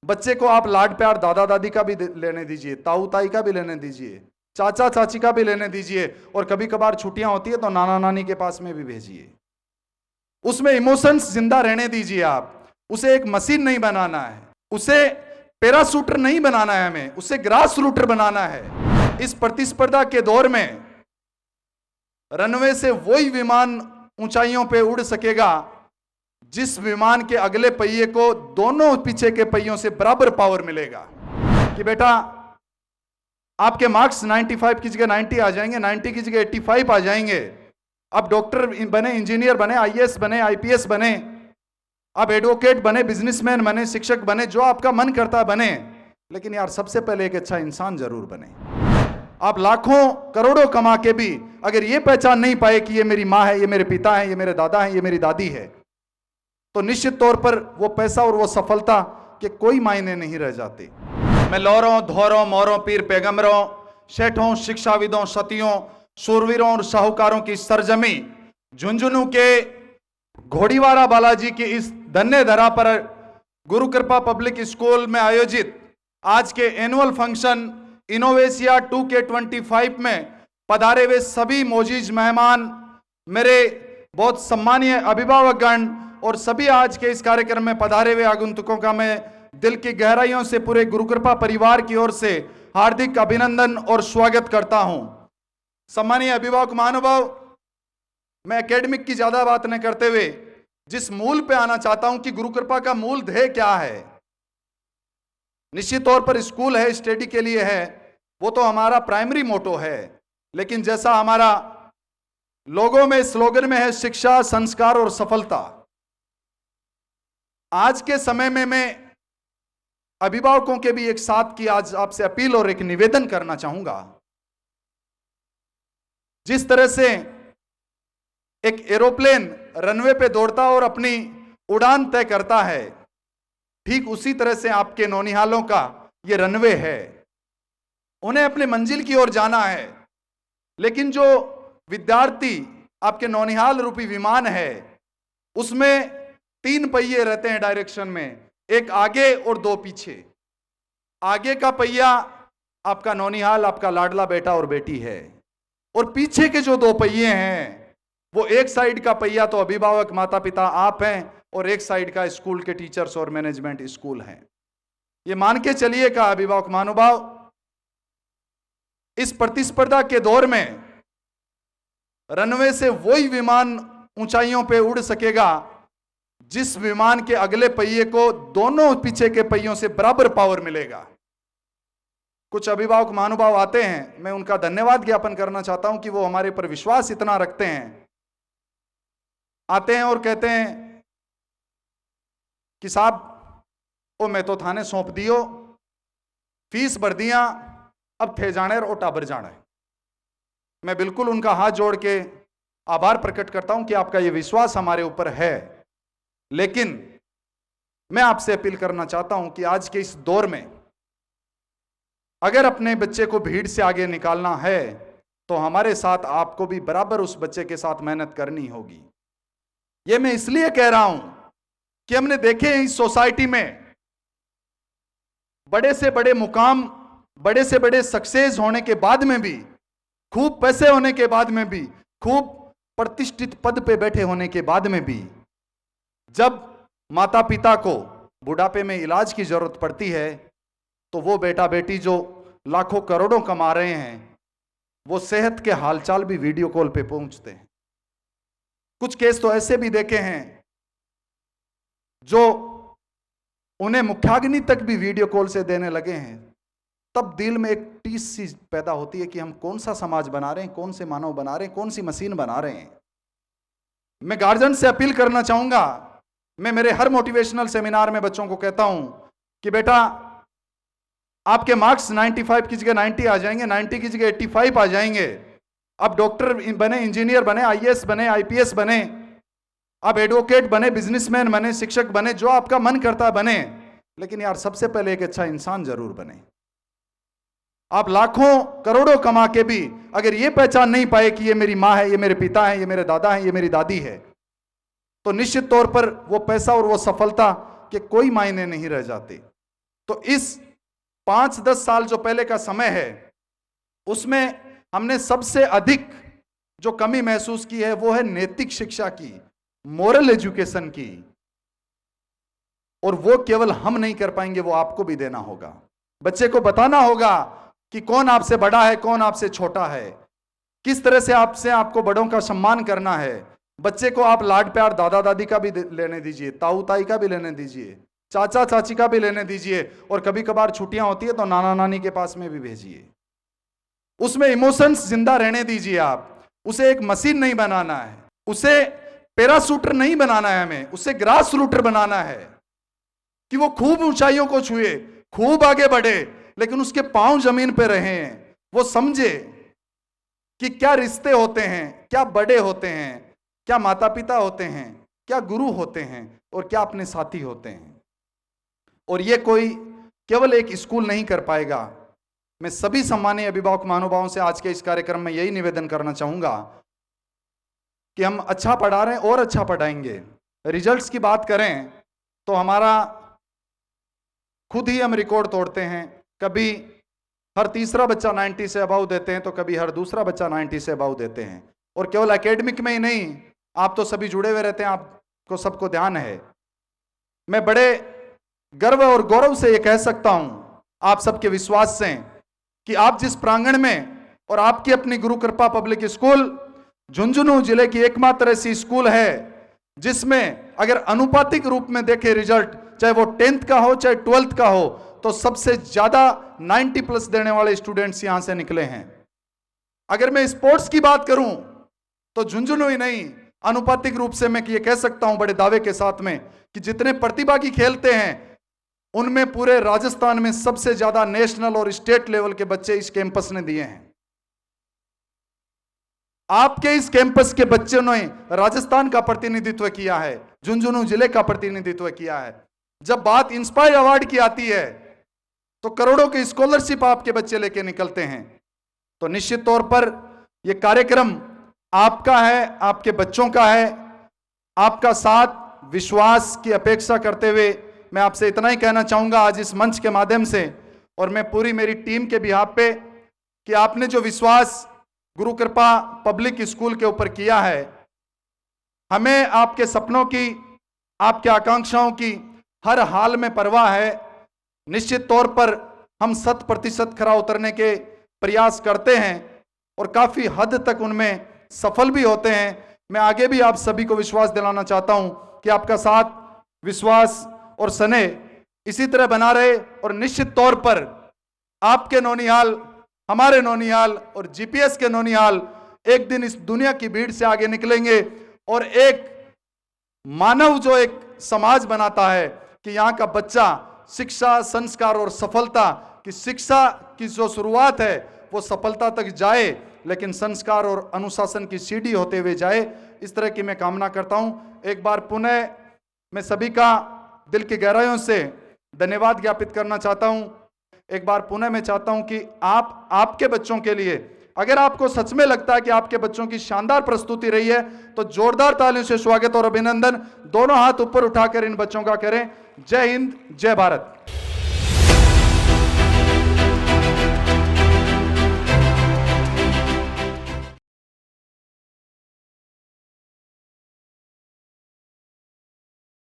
बच्चे को आप लाड प्यार दादा दादी का भी लेने दीजिए, ताऊ ताई का भी लेने दीजिए, चाचा चाची का भी लेने दीजिए, और कभी कभार छुट्टियां होती है तो नाना नानी के पास में भी भेजिए। उसमें इमोशंस जिंदा रहने दीजिए। आप उसे एक मशीन नहीं बनाना है, उसे पैराशूटर नहीं बनाना है, हमें उसे ग्रास रूटर बनाना है। इस प्रतिस्पर्धा के दौर में रनवे से वही विमान ऊंचाइयों पे उड़ सकेगा जिस विमान के अगले पहिए को दोनों पीछे के पहियों से बराबर पावर मिलेगा। कि बेटा आपके मार्क्स 95 की जगह 90 आ जाएंगे, 90 की जगह 85 आ जाएंगे। अब डॉक्टर बने, इंजीनियर बने, आईएएस बने, आईपीएस बने, अब एडवोकेट बने, बिजनेसमैन बने, शिक्षक बने, जो आपका मन करता बने, लेकिन यार सबसे पहले एक अच्छा इंसान जरूर बने। आप लाखों करोड़ों कमा के भी अगर ये पहचान नहीं पाए कि ये मेरी माँ है, ये मेरे पिता है, ये मेरे दादा है, ये मेरी दादी है, तो निश्चित तौर पर वो पैसा और वो सफलता के कोई मायने नहीं रह जाते। मैं लौरों, धौरों, मोरों, पीर पैगंबरों, शेठों, शिक्षाविदों, सतियों, शूरवीरों और साहूकारों की सरजमी झुंझुनू के घोड़ीवाड़ा बालाजी की इस धन्य धरा पर गुरु कृपा पब्लिक स्कूल में आयोजित आज के एनुअल फंक्शन इनोवेशिया 2K25 में पधारे हुए सभी मोजीज मेहमान, मेरे बहुत सम्मानीय अभिभावकगण और सभी आज के इस कार्यक्रम में पधारे हुए आगंतुकों का मैं दिल की गहराइयों से पूरे गुरुकृपा परिवार की ओर से हार्दिक अभिनंदन और स्वागत करता हूं। सम्मानीय अभिभावक महानुभाव, मैं एकेडमिक की ज्यादा बात न करते हुए जिस मूल पे आना चाहता हूं कि गुरुकृपा का मूल ध्येय क्या है। निश्चित तौर पर स्कूल है, स्टडी के लिए है, वो तो हमारा प्राइमरी मोटो है, लेकिन जैसा हमारा लोगों में स्लोगन में है शिक्षा, संस्कार और सफलता, आज के समय में मैं अभिभावकों के भी एक साथ की आज आपसे अपील और एक निवेदन करना चाहूंगा। जिस तरह से एक एरोप्लेन रनवे पे दौड़ता और अपनी उड़ान तय करता है, ठीक उसी तरह से आपके नौनिहालों का ये रनवे है। उन्हें अपने मंजिल की ओर जाना है, लेकिन जो विद्यार्थी आपके नौनिहाल रूपी विमान है उसमें 3 पहिए रहते हैं डायरेक्शन में, एक आगे और 2 पीछे। आगे का पहिया आपका नौनिहाल, आपका लाडला बेटा और बेटी है, और पीछे के जो 2 पहिए हैं वो एक साइड का पहिया तो अभिभावक माता पिता आप हैं, और एक साइड का स्कूल के टीचर्स और मैनेजमेंट स्कूल हैं। ये मान के चलिए का अभिभावक महानुभाव, इस प्रतिस्पर्धा के दौर में रनवे से वही विमान ऊंचाइयों पे उड़ सकेगा जिस विमान के अगले पहिए को दोनों पीछे के पहियों से बराबर पावर मिलेगा। कुछ अभिभावक महानुभाव आते हैं, मैं उनका धन्यवाद ज्ञापन करना चाहता हूं कि वो हमारे पर विश्वास इतना रखते हैं। आते हैं और कहते हैं कि साहब ओ मैं तो थाने सौंप दियो, फीस भर दिया, अब थे जाने और टाबर जाना है। मैं बिल्कुल उनका हाथ जोड़ के आभार प्रकट करता हूं कि आपका ये विश्वास हमारे ऊपर है, लेकिन मैं आपसे अपील करना चाहता हूं कि आज के इस दौर में अगर अपने बच्चे को भीड़ से आगे निकालना है तो हमारे साथ आपको भी बराबर उस बच्चे के साथ मेहनत करनी होगी। ये मैं इसलिए कह रहा हूं कि हमने देखे इस सोसाइटी में बड़े से बड़े मुकाम, बड़े से बड़े सक्सेस होने के बाद में भी, खूब पैसे होने के बाद में भी, खूब प्रतिष्ठित पद पे बैठे होने के बाद में भी, जब माता पिता को बुढ़ापे में इलाज की जरूरत पड़ती है तो वो बेटा बेटी जो लाखों करोड़ों कमा रहे हैं वो सेहत के हालचाल भी वीडियो कॉल पे पहुंचते हैं। कुछ केस तो ऐसे भी देखे हैं जो उन्हें मुखाग्नि तक भी वीडियो कॉल से देने लगे हैं। तब दिल में एक टीस सी पैदा होती है कि हम कौन सा समाज बना रहे हैं, कौन से मानव बना रहे हैं, कौन सी मशीन बना रहे हैं। मैं गार्जियन से अपील करना चाहूंगा, मैं मेरे हर मोटिवेशनल सेमिनार में बच्चों को कहता हूं कि बेटा आपके मार्क्स 95 की जगह 90 आ जाएंगे, 90 की जगह 85 आ जाएंगे। अब डॉक्टर बने, इंजीनियर बने, आईएएस बने, आईपीएस बने, अब एडवोकेट बने, बिजनेसमैन बने, शिक्षक बने, जो आपका मन करता बने, लेकिन यार सबसे पहले एक अच्छा इंसान जरूर बने। आप लाखों करोड़ों कमा के भी अगर ये पहचान नहीं पाए कि ये मेरी माँ है, ये मेरे पिता है, ये मेरे दादा है, ये मेरी दादी है, तो निश्चित तौर पर वो पैसा और वो सफलता के कोई मायने नहीं रह जाते। तो इस 5-10 साल जो पहले का समय है, उसमें हमने सबसे अधिक जो कमी महसूस की है वो है नैतिक शिक्षा की, मोरल एजुकेशन की। और वो केवल हम नहीं कर पाएंगे, वो आपको भी देना होगा। बच्चे को बताना होगा कि कौन आपसे बड़ा है, कौन आपसे छोटा है, किस तरह से आपको बड़ों का सम्मान करना है। बच्चे को आप लाड प्यार दादा दादी का भी लेने दीजिए, ताऊ ताई का भी लेने दीजिए, चाचा चाची का भी लेने दीजिए, और कभी कभार छुट्टियां होती है तो नाना नानी के पास में भी भेजिए। उसमें इमोशंस जिंदा रहने दीजिए। आप उसे एक मशीन नहीं बनाना है, उसे पैराशूटर नहीं बनाना है, हमें उसे ग्रास रूटर बनाना है कि वो खूब ऊंचाइयों को छुए, खूब आगे बढ़े, लेकिन उसके पांव जमीन पे रहे। वो समझे कि क्या रिश्ते होते हैं, क्या बड़े होते हैं, क्या माता पिता होते हैं, क्या गुरु होते हैं, और क्या अपने साथी होते हैं। और ये कोई केवल एक स्कूल नहीं कर पाएगा। मैं सभी सम्मानीय अभिभावक महानुभावों से आज के इस कार्यक्रम में यही निवेदन करना चाहूंगा कि हम अच्छा पढ़ा रहे हैं और अच्छा पढ़ाएंगे। रिजल्ट्स की बात करें तो हमारा खुद ही हम रिकॉर्ड तोड़ते हैं। कभी हर तीसरा बच्चा 90 से अबाउ देते हैं, तो कभी हर दूसरा बच्चा 90 से अबाउ देते हैं। और केवल एकेडमिक में ही नहीं, आप तो सभी जुड़े हुए रहते हैं, आपको सबको ध्यान है। मैं बड़े गर्व और गौरव से ये कह सकता हूं आप सबके विश्वास से कि आप जिस प्रांगण में, और आपकी अपनी गुरु कृपा पब्लिक स्कूल झुंझुनू जिले की एकमात्र ऐसी स्कूल है जिसमें अगर अनुपातिक रूप में देखें रिजल्ट, चाहे वो 10th का हो चाहे 12th का हो, तो सबसे ज्यादा 90+ देने वाले स्टूडेंट्स यहां से निकले हैं। अगर मैं स्पोर्ट्स की बात करूं तो झुंझुनू ही नहीं, अनुपातिक रूप से मैं ये कह सकता हूं बड़े दावे के साथ में कि जितने प्रतिभागी खेलते हैं उनमें पूरे राजस्थान में सबसे ज्यादा नेशनल और स्टेट लेवल के बच्चे इस कैंपस ने दिए हैं। आपके इस कैंपस के बच्चों ने राजस्थान का प्रतिनिधित्व किया है, झुंझुनू जिले का प्रतिनिधित्व किया है। जब बात इंस्पायर अवार्ड की आती है तो करोड़ों की स्कॉलरशिप आपके बच्चे लेके निकलते हैं। तो निश्चित तौर पर यह कार्यक्रम आपका है, आपके बच्चों का है। आपका साथ विश्वास की अपेक्षा करते हुए मैं आपसे इतना ही कहना चाहूंगा आज इस मंच के माध्यम से, और मैं पूरी मेरी टीम के बिहाफ पे, कि आपने जो विश्वास गुरु कृपा पब्लिक स्कूल के ऊपर किया है, हमें आपके सपनों की, आपके आकांक्षाओं की हर हाल में परवाह है। निश्चित तौर पर हम 100% खरा उतरने के प्रयास करते हैं और काफी हद तक उनमें सफल भी होते हैं। मैं आगे भी आप सभी को विश्वास दिलाना चाहता हूं कि आपका साथ, विश्वास और स्नेह इसी तरह बना रहे, और निश्चित तौर पर आपके नौनिहाल, हमारे नौनिहाल और जीपीएस के नौनिहाल एक दिन इस दुनिया की भीड़ से आगे निकलेंगे और एक मानव जो एक समाज बनाता है कि यहाँ का बच्चा शिक्षा, संस्कार और सफलता की, शिक्षा की जो शुरुआत है वो सफलता तक जाए, लेकिन संस्कार और अनुशासन की सीढ़ी होते हुए जाए। इस तरह की मैं कामना करता हूं। एक बार पुनः मैं सभी का दिल की गहराइयों से धन्यवाद ज्ञापित करना चाहता हूं। एक बार पुनः मैं चाहता हूं कि आपके बच्चों के लिए, अगर आपको सच में लगता है कि आपके बच्चों की शानदार प्रस्तुति रही है, तो जोरदार तालियों से स्वागत और अभिनंदन दोनों हाथ ऊपर उठाकर इन बच्चों का करें। जय हिंद, जय भारत।